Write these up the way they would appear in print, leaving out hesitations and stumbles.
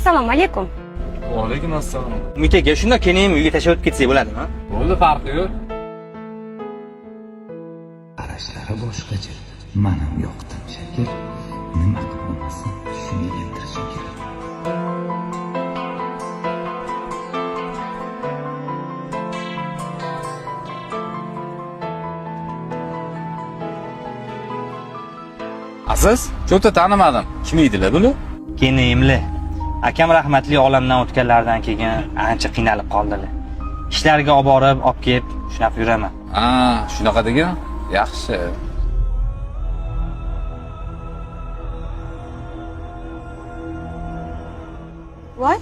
Assalomu alaykum. Va alaykum assalom. Umid aka, shunda keyin uyga tashlab o'tib ketsak bo'ladimi? Bo'ldi, farqi yo'q. Qarashlari boshqacha. Mana yoqdim shakil. Nima qilmasin, shuni keltirishim kerak. Aziz, cho'ta tanimadim. Kim edilar bular? Kenayimli. Akam rahmatli olamdan o'tganlardan keyin ancha qiynalib qoldilar. Ishlarga olib borib, olib kelib, shunaqa yuraman. Ha, shunaqa degan. Yaxshi. Voy,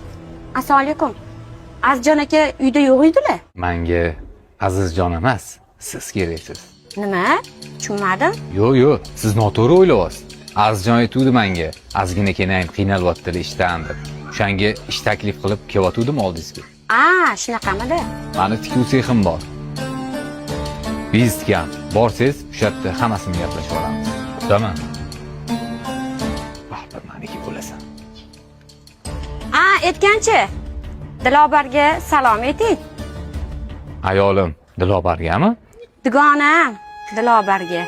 assalomu alaykum. Azizjon aka uyda yo'q edilar. Menga Azizjon emas, siz keraksiz. Nima? Tushunmadim. Yo'q, siz noto'g'ri o'ylayapsiz. Azizjon aytuvdi menga, ozgina kenayim qiynalyapti ishdan deb. O'shanga ish taklif qilib kelyotgandim oldingizga. Shunaqamidi? Mani tikuv sexim bor. Bizga borsiz, o'sha yerda hammasini gaplashib olamiz. Xudoman. Baxtli meniki bo'lasan. Aytganchi. Dilobarga salom ayting. Ayolim Dilobargami? Dugonam Dilobarga.